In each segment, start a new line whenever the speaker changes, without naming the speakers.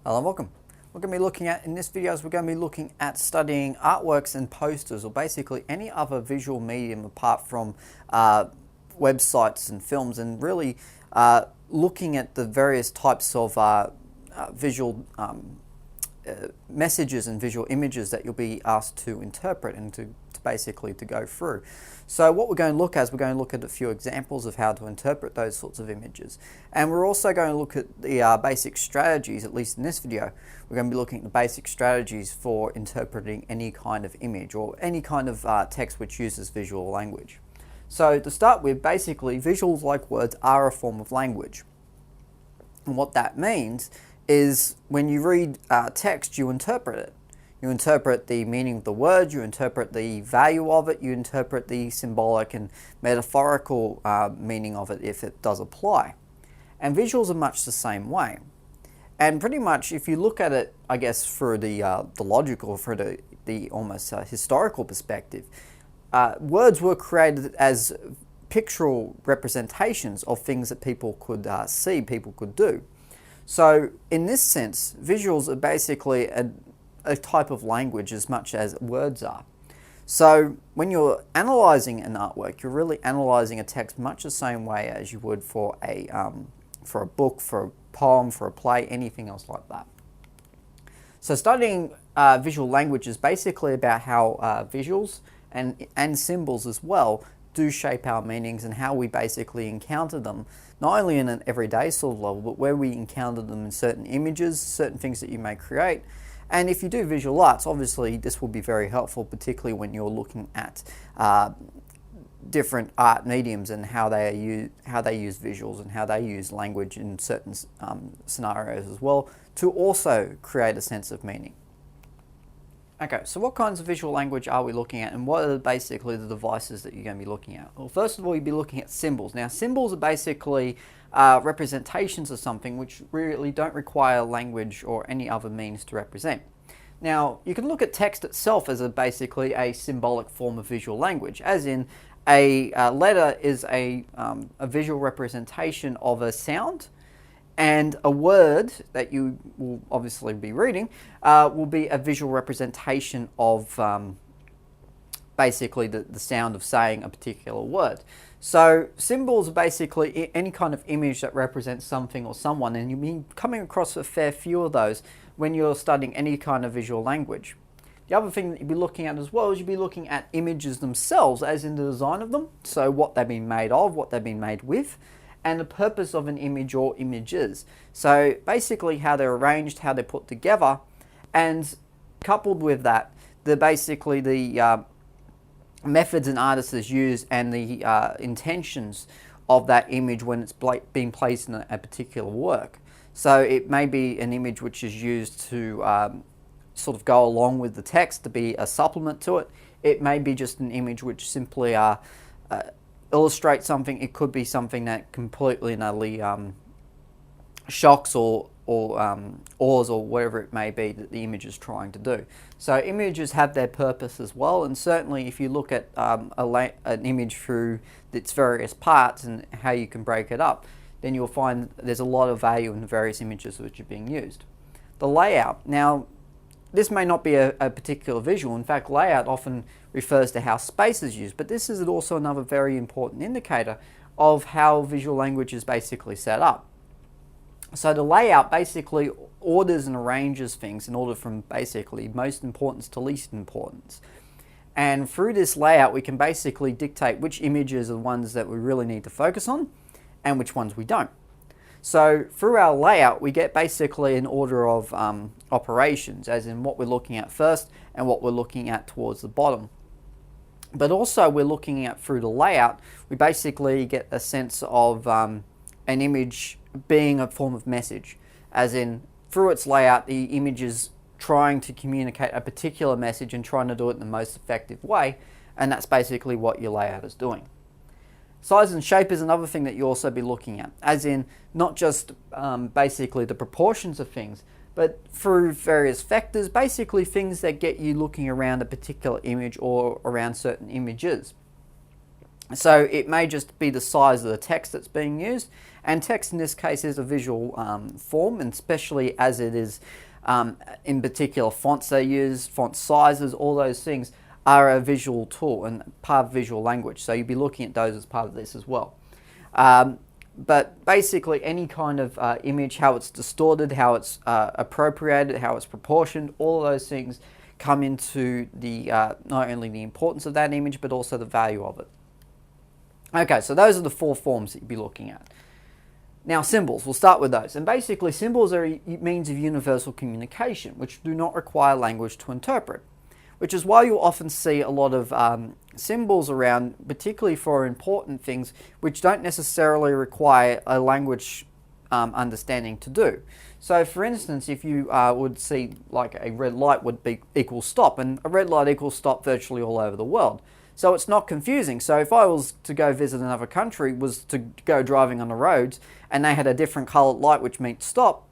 Hello and welcome. In this video, we're going to be looking at studying artworks and posters, or basically any other visual medium apart from websites and films, and really looking at the various types of visual messages and visual images that you'll be asked to interpret and to go through. So what we're going to look at is we're going to look at a few examples of how to interpret those sorts of images. And we're also going to look at the basic strategies, at least in this video. We're going to be looking at the basic strategies for interpreting any kind of image or any kind of text which uses visual language. So to start with, basically visuals, like words, are a form of language. And what that means is when you read text, you interpret it. You interpret the meaning of the word, you interpret the value of it, you interpret the symbolic and metaphorical meaning of it if it does apply. And visuals are much the same way. And pretty much if you look at it, I guess, through the logical, through the almost historical perspective, words were created as pictorial representations of things that people could see, people could do. So in this sense, visuals are basically a type of language as much as words are. So when you're analysing an artwork, you're really analysing a text much the same way as you would for a book, for a poem, for a play, anything else like that. So studying visual language is basically about how visuals and symbols as well do shape our meanings and how we basically encounter them, not only in an everyday sort of level, but where we encounter them in certain images, certain things that you may create. And if you do visual arts, obviously this will be very helpful, particularly when you're looking at different art mediums and how they use visuals and how they use language in certain scenarios as well to also create a sense of meaning. Okay, so what kinds of visual language are we looking at, and what are basically the devices that you're going to be looking at? Well, first of all, you'll be looking at symbols. Now, symbols are basically representations of something which really don't require language or any other means to represent. Now, you can look at text itself as basically a symbolic form of visual language, as in a letter is a visual representation of a sound, and a word that you will obviously be reading will be a visual representation of basically the sound of saying a particular word. So symbols are basically any kind of image that represents something or someone, and you'll be coming across a fair few of those when you're studying any kind of visual language. The other thing that you'll be looking at as well is you'll be looking at images themselves, as in the design of them, so what they've been made of, what they've been made with, and the purpose of an image or images. So basically how they're arranged, how they're put together, and coupled with that, the methods an artist has used and the intentions of that image when it's being placed in a particular work. So it may be an image which is used to sort of go along with the text, to be a supplement to it. It may be just an image which simply illustrate something. It could be something that completely and utterly shocks or awes or whatever it may be that the image is trying to do. So images have their purpose as well, and certainly if you look at an image through its various parts and how you can break it up, then you'll find there's a lot of value in the various images which are being used. The layout. Now, this may not be a particular visual. In fact, layout often refers to how space is used, but this is also another very important indicator of how visual language is basically set up. So the layout basically orders and arranges things in order from basically most importance to least importance. And through this layout, we can basically dictate which images are the ones that we really need to focus on and which ones we don't. So through our layout, we get basically an order of operations, as in what we're looking at first and what we're looking at towards the bottom. But also we're looking at, through the layout, we basically get a sense of an image being a form of message, as in through its layout, the image is trying to communicate a particular message and trying to do it in the most effective way, and that's basically what your layout is doing. Size and shape is another thing that you also be looking at, as in not just basically the proportions of things, but through various vectors, basically things that get you looking around a particular image or around certain images. So it may just be the size of the text that's being used, and text in this case is a visual form, and especially as it is in particular fonts they use, font sizes, all those things are a visual tool and part of visual language. So you'd be looking at those as part of this as well. But basically any kind of image, how it's distorted, how it's appropriated, how it's proportioned, all of those things come into the not only the importance of that image, but also the value of it. Okay, so those are the 4 forms that you'd be looking at. Now symbols, we'll start with those. And basically symbols are a means of universal communication, which do not require language to interpret. Which is why you'll often see a lot of symbols around, particularly for important things, which don't necessarily require a language understanding to do. So for instance, if you would see like a red light would be equal stop, and a red light equals stop virtually all over the world. So it's not confusing. So if I was to go visit another country, was to go driving on the roads, and they had a different coloured light which meant stop,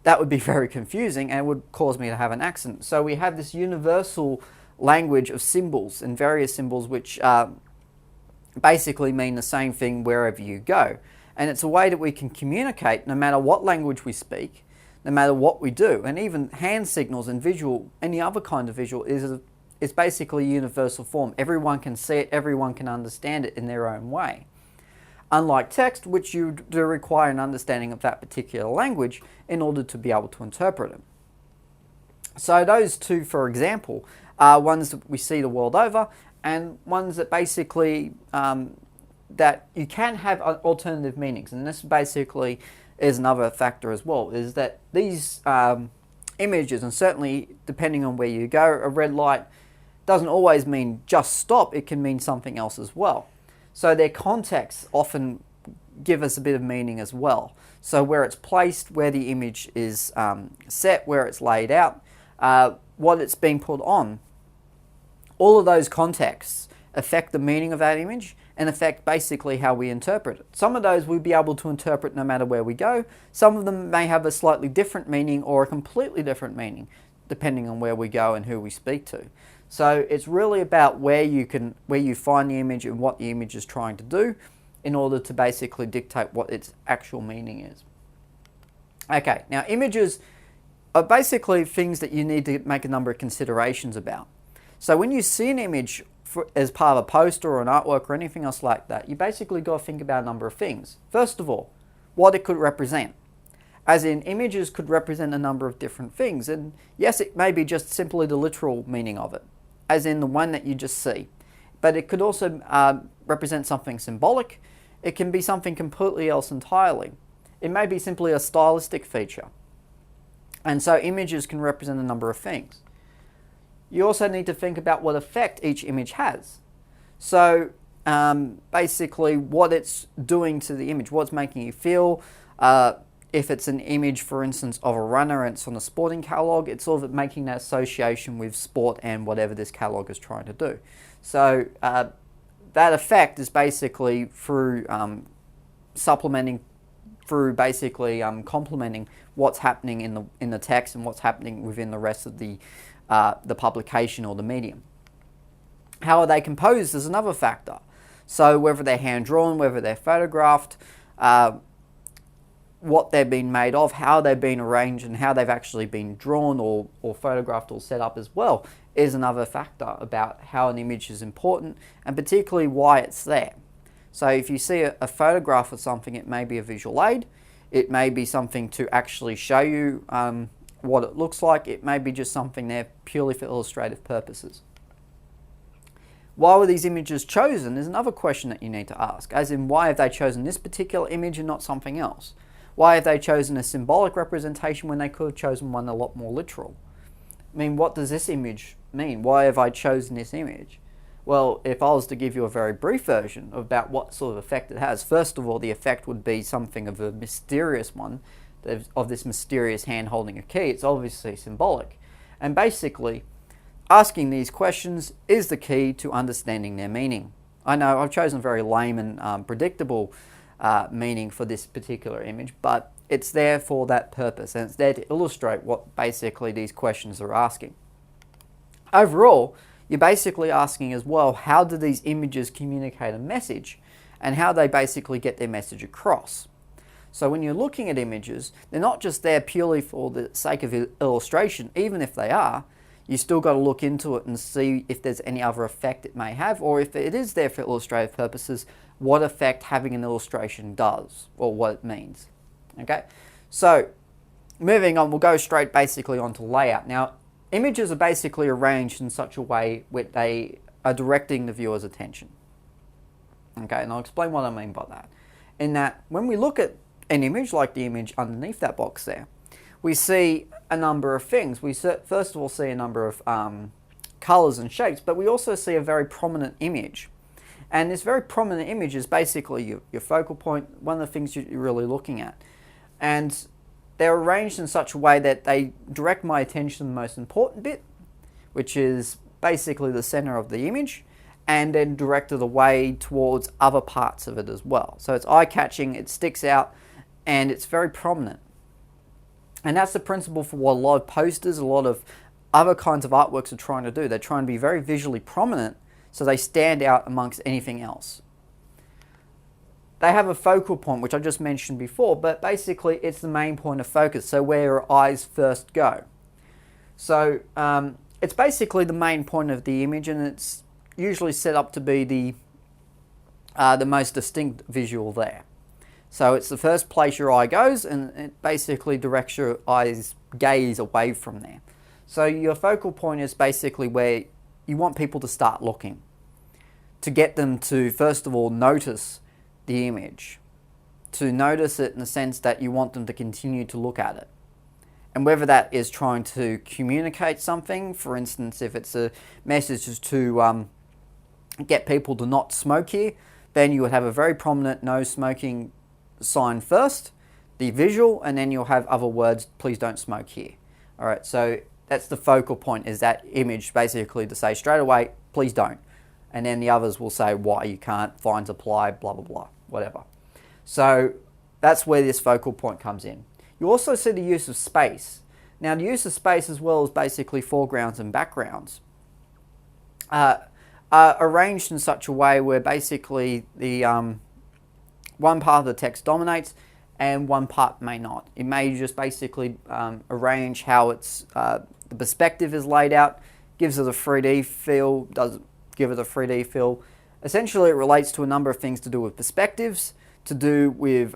that would be very confusing and would cause me to have an accident. So we have this universal language of symbols and various symbols which basically mean the same thing wherever you go. And it's a way that we can communicate no matter what language we speak, no matter what we do. And even hand signals and visual, any other kind of visual is basically a universal form. Everyone can see it, everyone can understand it in their own way. Unlike text, which you do require an understanding of that particular language in order to be able to interpret it. So those 2, for example, are ones that we see the world over, and ones that basically that you can have alternative meanings. And this basically is another factor as well, is that these images, and certainly depending on where you go, a red light doesn't always mean just stop, it can mean something else as well. So their contexts often give us a bit of meaning as well. So where it's placed, where the image is set, where it's laid out, what it's being put on, all of those contexts affect the meaning of that image and affect basically how we interpret it. Some of those we'll be able to interpret no matter where we go. Some of them may have a slightly different meaning or a completely different meaning depending on where we go and who we speak to. So it's really about where you find the image and what the image is trying to do in order to basically dictate what its actual meaning is. Okay, now images are basically things that you need to make a number of considerations about. So when you see an image as part of a poster or an artwork or anything else like that, you basically got to think about a number of things. First of all, what it could represent. As in, images could represent a number of different things, and yes, it may be just simply the literal meaning of it, as in the one that you just see. But it could also represent something symbolic. It can be something completely else entirely. It may be simply a stylistic feature. And so images can represent a number of things. You also need to think about what effect each image has. So basically what it's doing to the image, what it's making you feel. If it's an image, for instance, of a runner and it's on a sporting catalogue, it's sort of making that association with sport and whatever this catalogue is trying to do. So that effect is basically through supplementing, through basically complementing what's happening in the text and what's happening within the rest of the publication or the medium. How are they composed is another factor. So whether they're hand-drawn, whether they're photographed, what they've been made of, how they've been arranged, and how they've actually been drawn or photographed or set up as well is another factor about how an image is important and particularly why it's there. So if you see a photograph of something, it may be a visual aid, it may be something to actually show you what it looks like, it may be just something there purely for illustrative purposes. Why were these images chosen is another question that you need to ask, as in why have they chosen this particular image and not something else? Why have they chosen a symbolic representation when they could have chosen one a lot more literal? I mean, what does this image mean? Why have I chosen this image? Well, if I was to give you a very brief version about what sort of effect it has, first of all, the effect would be something of a mysterious one, of this mysterious hand holding a key. It's obviously symbolic. And basically, asking these questions is the key to understanding their meaning. I know I've chosen a very lame and predictable meaning for this particular image, but it's there for that purpose, and it's there to illustrate what basically these questions are asking. Overall, you're basically asking as well, how do these images communicate a message, and how they basically get their message across. So when you're looking at images, they're not just there purely for the sake of illustration. Even if they are, you still got to look into it and see if there's any other effect it may have, or if it is there for illustrative purposes, what effect having an illustration does, or what it means. Okay, so moving on, we'll go straight basically onto layout. Now, images are basically arranged in such a way where they are directing the viewer's attention. Okay, and I'll explain what I mean by that. In that, when we look at an image, like the image underneath that box there, we see a number of things. We first of all see a number of colors and shapes, but we also see a very prominent image. And this very prominent image is basically your focal point, one of the things you're really looking at. And they're arranged in such a way that they direct my attention to the most important bit, which is basically the center of the image, and then directed away towards other parts of it as well. So it's eye-catching, it sticks out, and it's very prominent. And that's the principle for what a lot of posters, a lot of other kinds of artworks are trying to do. They're trying to be very visually prominent so they stand out amongst anything else. They have a focal point, which I just mentioned before, but basically it's the main point of focus, so where your eyes first go. So it's basically the main point of the image, and it's usually set up to be the most distinct visual there. So it's the first place your eye goes, and it basically directs your eye's gaze away from there. So your focal point is basically where you want people to start looking, to get them to, first of all, notice the image, to notice it in the sense that you want them to continue to look at it. And whether that is trying to communicate something, for instance, if it's a message to get people to not smoke here, then you would have a very prominent no smoking sign first, the visual, and then you'll have other words, please don't smoke here. All right, so that's the focal point, is that image basically to say straight away, please don't. And then the others will say why you can't, fines apply, blah, blah, blah, whatever. So that's where this focal point comes in. You also see the use of space. Now, the use of space, as well as basically foregrounds and backgrounds, are arranged in such a way where basically the one part of the text dominates and one part may not. It may just basically arrange how it's the perspective is laid out, gives it a 3D feel, does give it a 3D feel. Essentially, it relates to a number of things to do with perspectives, to do with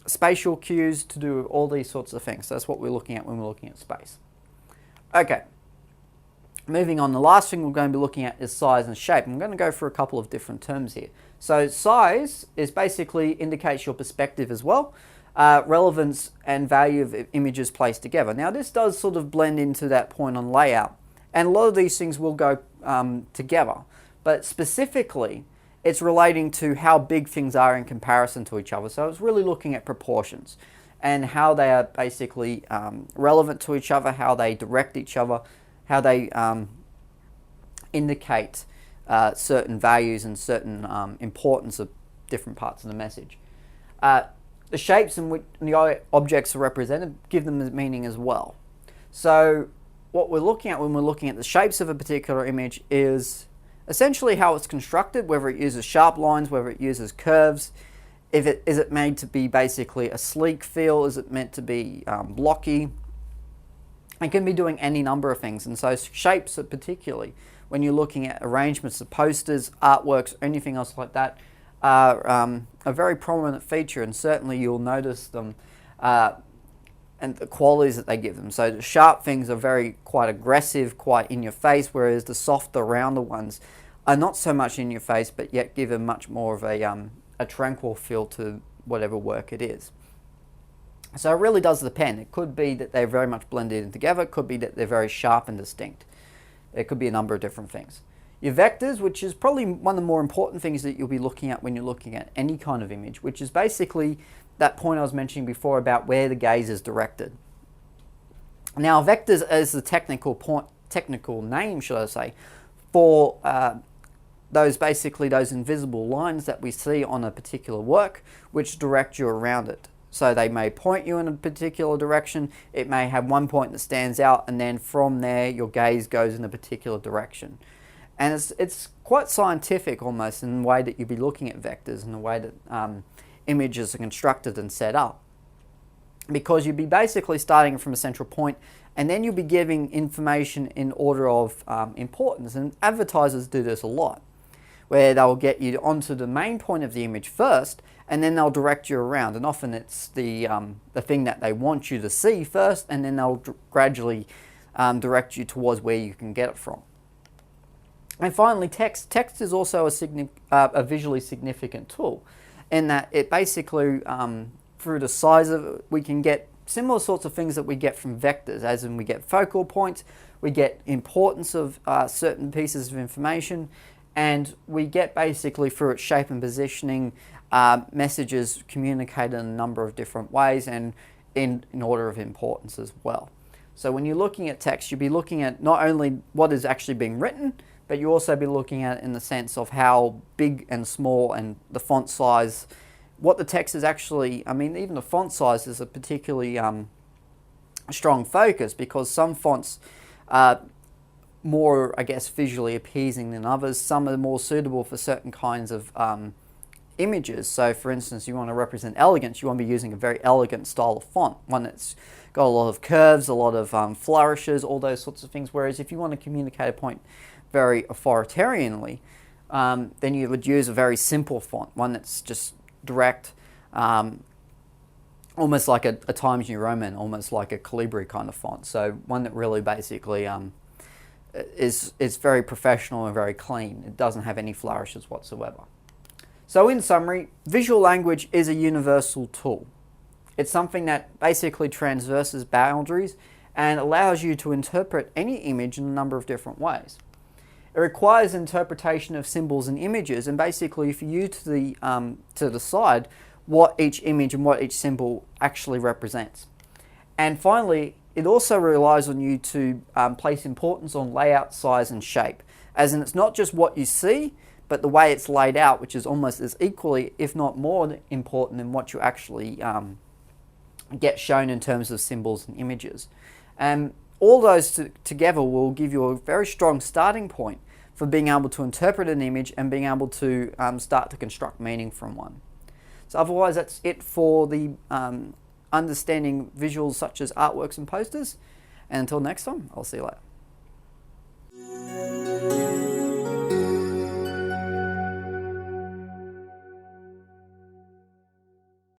spatial cues, to do with all these sorts of things. So that's what we're looking at when we're looking at space. Okay, moving on, the last thing we're going to be looking at is size and shape. I'm going to go for a couple of different terms here. So size is basically indicates your perspective as well, relevance and value of images placed together. Now this does sort of blend into that point on layout, and a lot of these things will go together, but specifically it's relating to how big things are in comparison to each other. So it's really looking at proportions and how they are basically relevant to each other, how they direct each other, how they indicate certain values and certain importance of different parts of the message. The shapes in which the objects are represented give them a meaning as well. So what we're looking at when we're looking at the shapes of a particular image is essentially how it's constructed, whether it uses sharp lines, whether it uses curves, is it made to be basically a sleek feel, is it meant to be blocky. It can be doing any number of things, and so shapes particularly, when you're looking at arrangements of posters, artworks, anything else like that, are a very prominent feature, and certainly you'll notice them and the qualities that they give them. So the sharp things are quite aggressive, quite in your face, whereas the softer, rounder ones are not so much in your face, but yet give a much more of a tranquil feel to whatever work it is. So it really does depend. It could be that they're very much blended in together. It could be that they're very sharp and distinct. It could be a number of different things. Your vectors, which is probably one of the more important things that you'll be looking at when you're looking at any kind of image, which is basically that point I was mentioning before about where the gaze is directed. Now, vectors is the technical name, should I say, for those invisible lines that we see on a particular work, which direct you around it. So they may point you in a particular direction, it may have one point that stands out, and then from there your gaze goes in a particular direction. And it's quite scientific almost in the way that you'd be looking at vectors and the way that images are constructed and set up. Because you'd be basically starting from a central point, and then you'll be giving information in order of importance. And advertisers do this a lot, where they'll get you onto the main point of the image first, and then they'll direct you around. And often it's the thing that they want you to see first, and then they'll gradually direct you towards where you can get it from. And finally, text. Text is also a visually significant tool, in that it basically, through the size of it, we can get similar sorts of things that we get from vectors, as in we get focal points, we get importance of certain pieces of information, and we get basically through its shape and positioning messages communicated in a number of different ways and in order of importance as well. So when you're looking at text, you'll be looking at not only what is actually being written, but you also be looking at it in the sense of how big and small and the font size, what the text is actually. I mean, even the font size is a particularly strong focus, because some fonts are more, I guess, visually appeasing than others. Some are more suitable for certain kinds of images. So for instance, you want to represent elegance, you want to be using a very elegant style of font, one that's got a lot of curves, a lot of flourishes, all those sorts of things. Whereas if you want to communicate a point very authoritarianly, then you would use a very simple font, one that's just direct, almost like a Times New Roman, almost like a Calibri kind of font. So one that really basically is very professional and very clean. It doesn't have any flourishes whatsoever. So in summary, visual language is a universal tool. It's something that basically transverses boundaries and allows you to interpret any image in a number of different ways. It requires interpretation of symbols and images, and basically for you to decide what each image and what each symbol actually represents. And finally, it also relies on you to place importance on layout, size and shape, as in it's not just what you see, but the way it's laid out, which is almost as equally, if not more important than what you actually get shown in terms of symbols and images. And all those together will give you a very strong starting point for being able to interpret an image and being able to start to construct meaning from one. So otherwise, that's it for the understanding visuals such as artworks and posters. And until next time, I'll see you later.